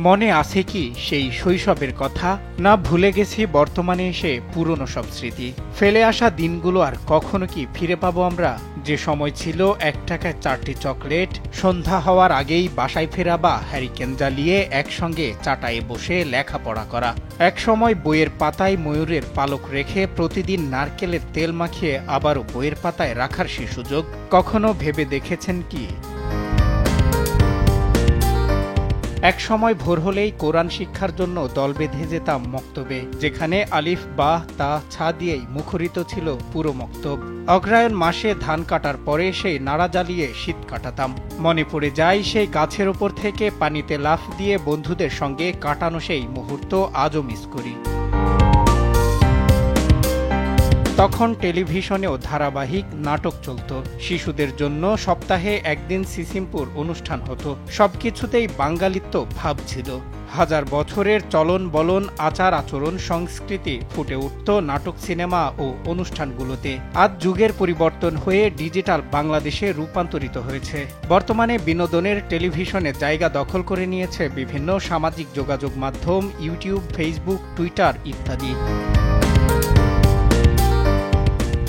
মনে আছে কি সেই শৈশবের কথা? না ভুলে গেছি বর্তমানে এসে পুরনো সব স্মৃতি? ফেলে আসা দিনগুলো আর কখনো কি ফিরে পাবো আমরা? যে সময় ছিল 1 টাকায় 4টি চকলেট, সন্ধ্যা হওয়ার আগেই বাসায় ফেরা বা হ্যারিকেন জ্বালিয়ে একসঙ্গে চাটায়ে বসে লেখাপড়া করা। এক সময় বইয়ের পাতায় ময়ূরের পালক রেখে প্রতিদিন নারকেলের তেল মাখিয়ে আবারও বইয়ের পাতায় রাখার সে সুযোগ কখনো ভেবে দেখেছেন কি? এক সময় ভোর হলেই কোরআন শিক্ষার জন্য দল বেঁধে যেতাম মক্তবে, যেখানে আলিফ বাহ তা ছা দিয়েই মুখরিত ছিল পুরো মক্তব। অগ্রহায়ণ মাসে ধান কাটার পরে সেই নাড়া জ্বালিয়ে শীত কাটাতাম। মনে পড়ে যায় সেই গাছের ওপর থেকে পানিতে লাফ দিয়ে বন্ধুদের সঙ্গে কাটানো সেই মুহূর্ত আজও মিস করি। তখন টেলিভিশনেও ধারাবাহিক নাটক চলত। শিশুদের জন্য সপ্তাহে একদিন সিসিমপুর অনুষ্ঠান হতো। সবকিছুতেই বাঙালিত্ব ভাব ছিল। হাজার বছরের চলন বলন, আচার আচরণ, সংস্কৃতি ফুটে উঠত নাটক, সিনেমা ও অনুষ্ঠানগুলোতে। আজ যুগের পরিবর্তন হয়ে ডিজিটাল বাংলাদেশে রূপান্তরিত হয়েছে। বর্তমানে বিনোদনের টেলিভিশনে জায়গা দখল করে নিয়েছে বিভিন্ন সামাজিক যোগাযোগ মাধ্যম, ইউটিউব, ফেসবুক, টুইটার ইত্যাদি।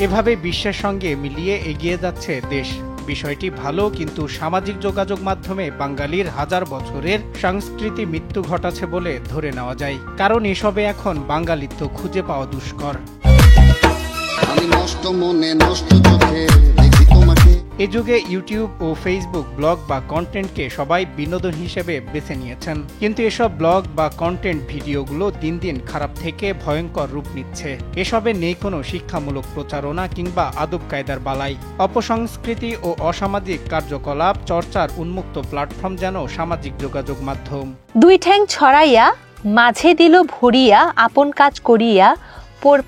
এভাবে বিশ্বের সঙ্গে মিলিয়ে এগিয়ে যাচ্ছে দেশ। বিষয়টি ভালো, কিন্তু সামাজিক যোগাযোগ মাধ্যমে বাঙালির হাজার বছরের সংস্কৃতি মৃত্যু ঘটাচ্ছে বলে ধরে নেওয়া যায়। কারণ এসবে এখন বাঙালিত্ব খুঁজে পাওয়া দুষ্কর। এ যুগে ইউটিউব ও ফেসবুক ব্লগ বা কন্টেন্টকে সবাই বিনোদন হিসেবে বেছে নিয়েছেন, কিন্তু এসব ব্লগ বা কন্টেন্ট ভিডিওগুলো দিন দিন খারাপ থেকে ভয়ঙ্কর রূপ নিচ্ছে। এসবে নেই কোনো শিক্ষামূলক প্রচারণা কিংবা আদব কায়দার বালাই। অপসংস্কৃতি ও অসামাজিক কার্যকলাপ চর্চার উন্মুক্ত প্ল্যাটফর্ম যেন সামাজিক যোগাযোগ মাধ্যম। দুই ঠ্যাং ছড়াইয়া মাঝে দিল ভরিয়া, আপন কাজ করিয়া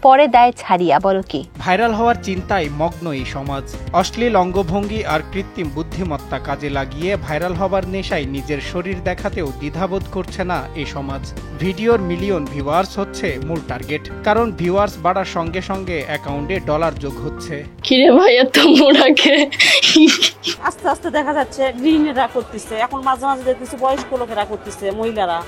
পরে দেয় ছাড়িয়া। বলো কি? ভাইরাল হওয়ার চিন্তায় মগ্ন এই সমাজ। অশ্লীল অঙ্গভঙ্গি আর কৃত্রিম বুদ্ধিমত্তা কাজে লাগিয়ে ভাইরাল হবার নেশায় নিজের শরীর দেখাতেও দ্বিধাবোধ করছে না এই সমাজ। ভিডিওর মিলিয়ন ভিউয়ার্স হচ্ছে মূল টার্গেট, কারণ ভিউয়ার্স বাড়ার সঙ্গে সঙ্গে অ্যাকাউন্টে ডলার যোগ হচ্ছে। কিরে ভাই এত মোড়াকে আস্তে আস্তে দেখা যাচ্ছে গৃহিণীরা করতেছে, এখন মাঝে মাঝে দেখতেছি বয়স্ক লোকেরা করতেছে, মহিলারা,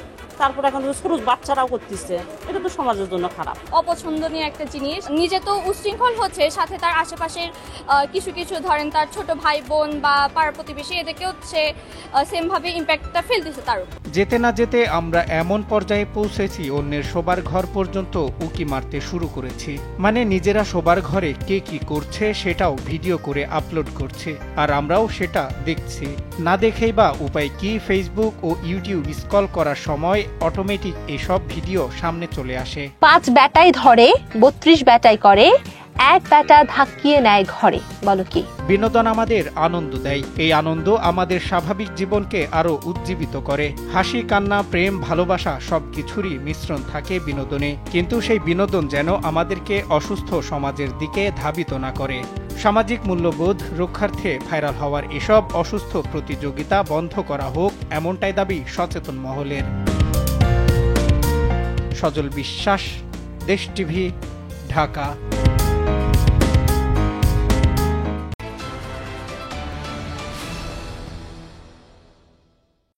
তারপর এখন ছোট বাচ্চারাও করতেছে। এটা তো সমাজের জন্য খারাপ, অপছন্দনীয় একটা জিনিস। নিজে তো উচ্ছৃঙ্খল হচ্ছে, সাথে তার আশেপাশের কিছু কিছু ধরেন তার ছোট ভাই বোন বা পাড়া প্রতিবেশী, এদেরকেও সে সেম ভাবে ইম্প্যাক্টটা ফেলতেছে তার উপর। যেতে না যেতে আমরা এমন পর্যায়ে পৌঁছেছি, অন্যের শোবার ঘর পর্যন্ত উকি মারতে শুরু করেছি। মানে নিজেরা শোবার ঘরে কে কি করছে সেটাও ভিডিও করে আপলোড করছে, আর আমরাও সেটা দেখছি। না দেখেই বা উপায় কি? ফেসবুক ও ইউটিউব স্ক্রল করার সময় অটোমেটিক এসব ভিডিও সামনে চলে আসে। 5 ব্যাটাই ধরে 32 ব্যাটাই করে, এক ব্যাটা ধাক্কিয়ে নেয় ঘরে। বলো কি? বিনোদন আমাদের আনন্দ দেয়। এই আনন্দ আমাদের স্বাভাবিক জীবনকে আরো উজ্জীবিত করে। হাসি, কান্না, প্রেম, ভালোবাসা সবকিছুরই মিশ্রণ থাকে বিনোদনে। কিন্তু সেই বিনোদন যেন আমাদেরকে অসুস্থ সমাজের দিকে ধাবিত না করে। সামাজিক মূল্যবোধ রক্ষার্থে ভাইরাল হওয়ার এসব অসুস্থ প্রতিযোগিতা বন্ধ করা হোক, এমনটাই দাবি সচেতন মহলের। সজল বিশ্বাস, দেশ টিভি, ঢাকা।